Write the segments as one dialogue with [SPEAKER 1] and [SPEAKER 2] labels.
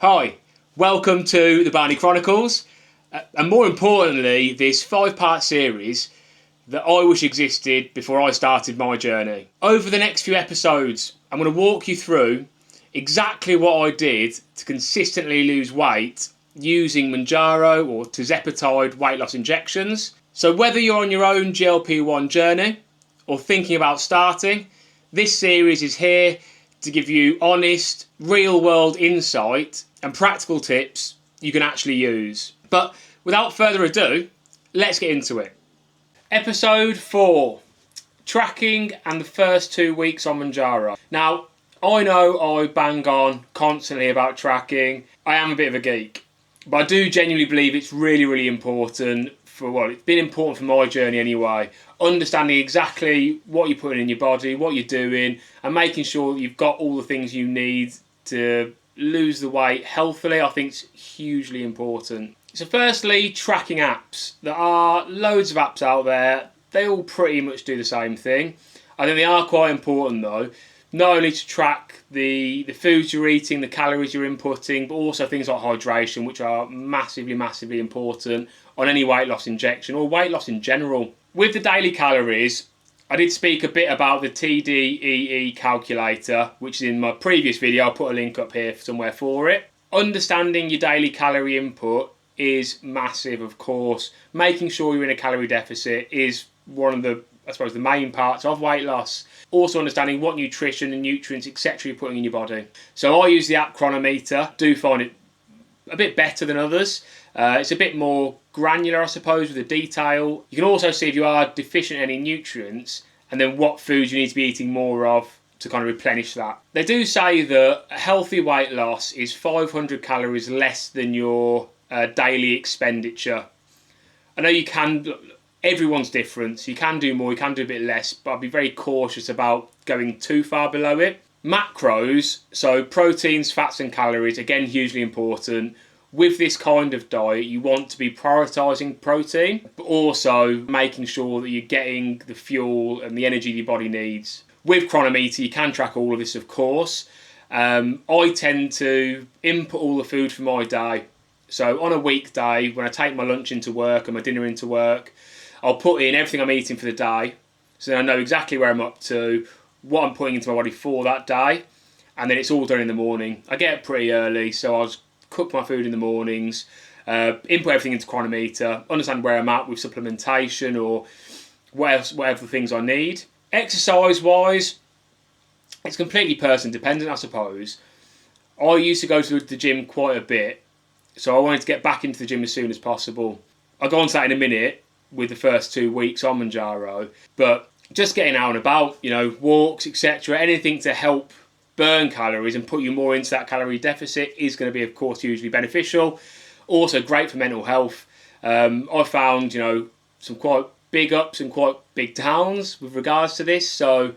[SPEAKER 1] Hi, welcome to the Bounty Chronicles, and more importantly, this 5-part series that I wish existed before I started my journey. Over the next few episodes, I'm going to walk you through exactly what I did to consistently lose weight using Mounjaro or Tirzepatide weight loss injections. So whether you're on your own GLP-1 journey or thinking about starting, this series is here to give you honest, real-world insight and practical tips you can actually use. But without further ado, let's get into it. Episode 4, tracking and the first 2 weeks on Mounjaro. Now, I know I bang on constantly about tracking. I am a bit of a geek, but I do genuinely believe it's really important it's been important for my journey anyway. Understanding exactly what you're putting in your body, what you're doing, and making sure that you've got all the things you need to lose the weight healthily, I think is hugely important. So firstly, tracking apps. There are loads of apps out there. They all pretty much do the same thing. I think they are quite important though, not only to track the foods you're eating, the calories you're inputting, but also things like hydration, which are massively important on any weight loss injection or weight loss in general. With the daily calories, I did speak a bit about the TDEE calculator, which is in my previous video. I'll put a link up here somewhere for it. Understanding your daily calorie input is massive, of course. Making sure you're in a calorie deficit is one of the, I suppose, the main parts of weight loss. Also understanding what nutrition and nutrients, etc. you're putting in your body. So I use the app Chronometer. Do find it a bit better than others. It's a bit more granular, I suppose, with the detail. You can also see if you are deficient in any nutrients and then what foods you need to be eating more of to kind of replenish that. They do say that a healthy weight loss is 500 calories less than your daily expenditure. I know you can, everyone's different, so you can do more, you can do a bit less, but I'd be very cautious about going too far below it. Macros, so proteins, fats and calories, again hugely important. With this kind of diet, you want to be prioritising protein, but also making sure that you're getting the fuel and the energy your body needs. With Chronometer, you can track all of this, of course. I tend to input all the food for my day. So on a weekday, when I take my lunch into work and my dinner into work, I'll put in everything I'm eating for the day. So then I know exactly where I'm up to, what I'm putting into my body for that day, and then it's all done in the morning. I get up pretty early, so I'll cook my food in the mornings, input everything into Chronometer, understand where I'm at with supplementation or whatever the things I need. Exercise-wise, it's completely person-dependent, I suppose. I used to go to the gym quite a bit, so I wanted to get back into the gym as soon as possible. I'll go on to that in a minute with the first 2 weeks on Mounjaro, but just getting out and about, walks, etc., anything to help burn calories and put you more into that calorie deficit is going to be, of course, hugely beneficial. Also great for mental health. I found, some quite big ups and quite big downs with regards to this. So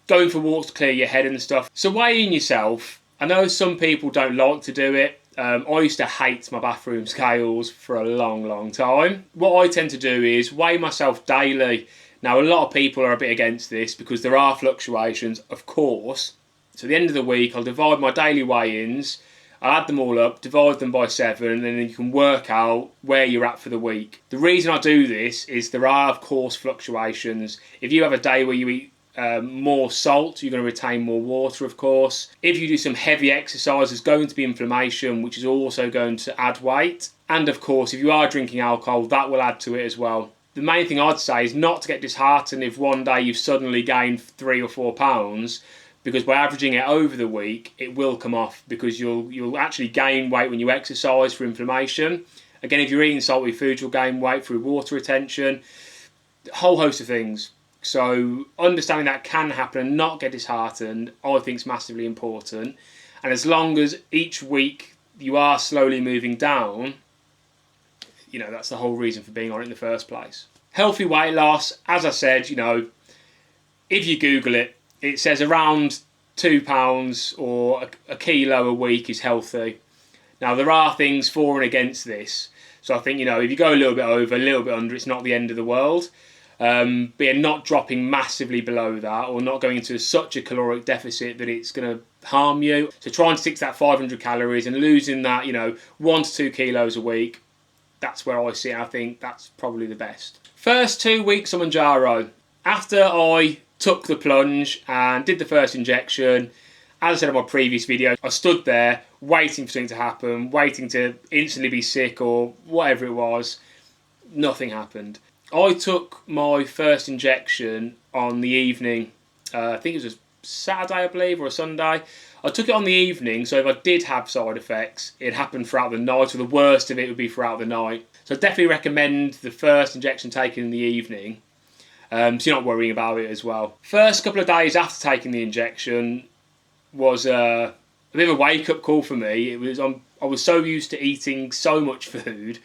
[SPEAKER 1] going for walks to clear your head and stuff. So weighing yourself, I know some people don't like to do it. I used to hate my bathroom scales for a long time. What I tend to do is weigh myself daily. Now, a lot of people are a bit against this because there are fluctuations, of course. So at the end of the week, I'll divide my daily weigh-ins, I'll add them all up, divide them by 7, and then you can work out where you're at for the week. The reason I do this is there are, of course, fluctuations. If you have a day where you eat more salt, you're going to retain more water, of course. If you do some heavy exercise, there's going to be inflammation, which is also going to add weight. And of course, if you are drinking alcohol, that will add to it as well. The main thing I'd say is not to get disheartened if one day you've suddenly gained 3 or 4 pounds, because by averaging it over the week, it will come off because you'll actually gain weight when you exercise for inflammation. Again, if you're eating salty foods, you'll gain weight through water retention, a whole host of things. So understanding that can happen and not get disheartened, I think is massively important. And as long as each week you are slowly moving down, that's the whole reason for being on it in the first place. Healthy weight loss, as I said, if you Google it, it says around 2 pounds or a kilo a week is healthy. Now, there are things for and against this. So I think, if you go a little bit over, a little bit under, it's not the end of the world. But you're not dropping massively below that or not going into such a caloric deficit that it's going to harm you. So trying to stick to that 500 calories and losing that, 1 to 2 kilos a week, that's where I see it. I think that's probably the best. First 2 weeks on Mounjaro. After I took the plunge and did the first injection, as I said in my previous video, I stood there waiting for something to happen, waiting to instantly be sick or whatever it was. Nothing happened. I took my first injection on the evening, I think it was a Saturday, I believe, or a Sunday. I took it on the evening, so if I did have side effects, it happened throughout the night, or the worst of it would be throughout the night. So I definitely recommend the first injection taken in the evening, so you're not worrying about it as well. First couple of days after taking the injection was a bit of a wake-up call for me. I was so used to eating so much food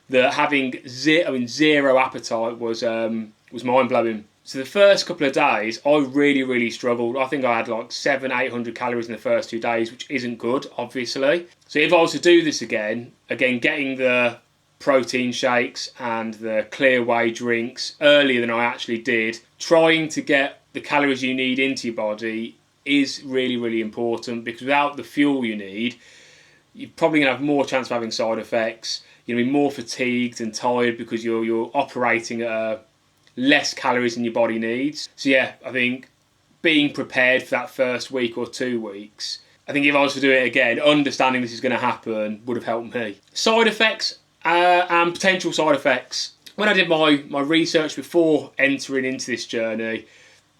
[SPEAKER 1] that having zero appetite was mind-blowing. So the first couple of days, I really struggled. I think I had like 700-800 calories in the first 2 days, which isn't good, obviously. So if I was to do this again, getting the protein shakes and the clear whey drinks earlier than I actually did, trying to get the calories you need into your body is really important, because without the fuel you need, you're probably going to have more chance of having side effects. You're going to be more fatigued and tired because you're operating at less calories than your body needs. So yeah, I think being prepared for that first week or 2 weeks, I think if I was to do it again, understanding this is going to happen would have helped me. Side effects and potential side effects. When I did my research before entering into this journey,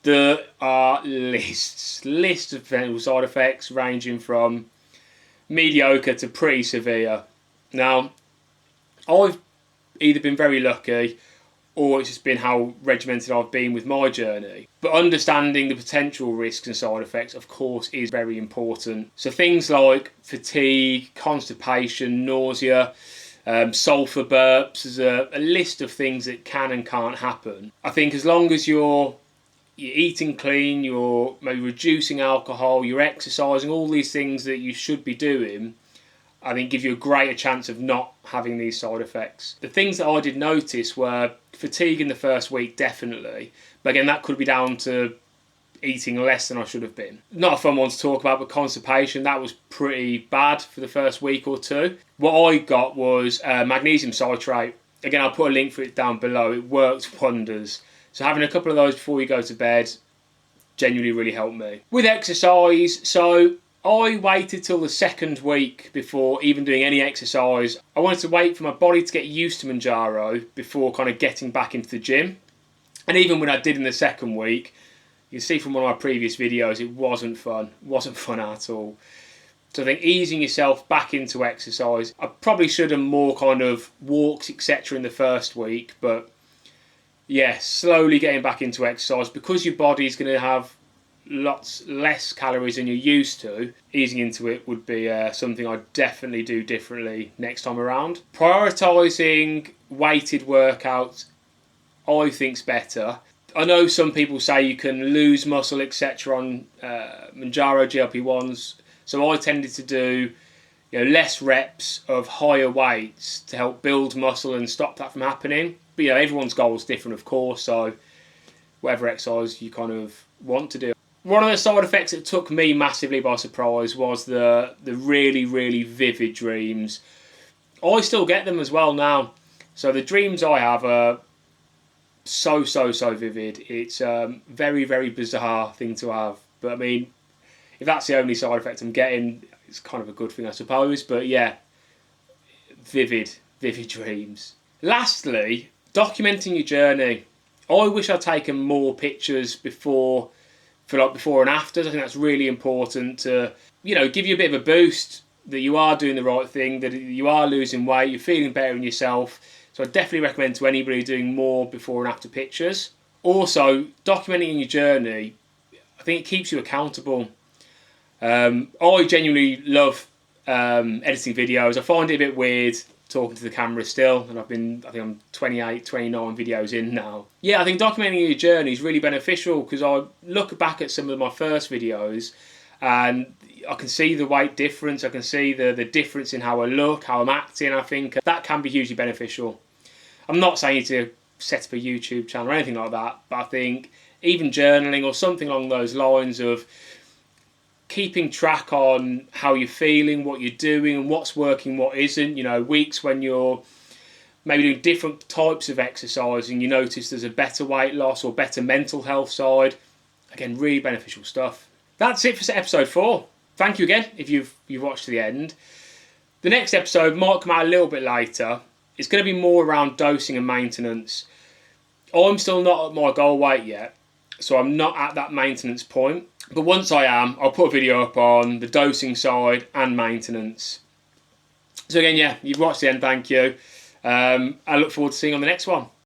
[SPEAKER 1] there are lists of potential side effects ranging from mediocre to pretty severe. Now, I've either been very lucky or it's just been how regimented I've been with my journey. But understanding the potential risks and side effects, of course, is very important. So things like fatigue, constipation, nausea, sulfur burps, there's a list of things that can and can't happen. I think as long as you're eating clean, you're maybe reducing alcohol, you're exercising, all these things that you should be doing, I think give you a greater chance of not having these side effects. The things that I did notice were fatigue in the first week, definitely. But again, that could be down to eating less than I should have been. Not a fun one to talk about, but constipation, that was pretty bad for the first week or two. What I got was magnesium citrate. Again, I'll put a link for it down below. It worked wonders. So having a couple of those before you go to bed genuinely really helped me. With exercise, so I waited till the second week before even doing any exercise. I wanted to wait for my body to get used to Mounjaro before kind of getting back into the gym. And even when I did in the second week, you can see from one of my previous videos, it wasn't fun. It wasn't fun at all. So I think easing yourself back into exercise. I probably should have more kind of walks, etc. in the first week, but yeah, slowly getting back into exercise because your body's going to have lots less calories than you're used to. Easing into it would be something I'd definitely do differently next time around. Prioritising weighted workouts, I think's better. I know some people say you can lose muscle, etc. on Mounjaro GLP-1s, so I tended to do less reps of higher weights to help build muscle and stop that from happening. But everyone's goal is different, of course, so whatever exercise you kind of want to do. One of the side effects that took me massively by surprise was the really vivid dreams. I still get them as well now. So the dreams I have are so vivid. It's a very bizarre thing to have. But I mean, if that's the only side effect I'm getting, it's kind of a good thing, I suppose. But yeah, vivid dreams. Lastly, documenting your journey. I wish I'd taken more pictures before and afters. I think that's really important to, give you a bit of a boost that you are doing the right thing, that you are losing weight, you're feeling better in yourself. So I definitely recommend to anybody doing more before and after pictures. Also, documenting your journey, I think it keeps you accountable. I genuinely love editing videos. I find it a bit weird talking to the camera still, and I think I'm 28, 29 videos in now. Yeah, I think documenting your journey is really beneficial because I look back at some of my first videos and I can see the weight difference, I can see the difference in how I look, how I'm acting. I think that can be hugely beneficial. I'm not saying to set up a YouTube channel or anything like that, but I think even journaling or something along those lines of keeping track on how you're feeling, what you're doing, and what's working, what isn't. You know, weeks when you're maybe doing different types of exercise and you notice there's a better weight loss or better mental health side. Again, really beneficial stuff. That's it for episode 4. Thank you again if you've watched to the end. The next episode might come out a little bit later. It's going to be more around dosing and maintenance. I'm still not at my goal weight yet, so I'm not at that maintenance point. But once I am, I'll put a video up on the dosing side and maintenance. So again, yeah, you've watched the end, thank you. I look forward to seeing you on the next one.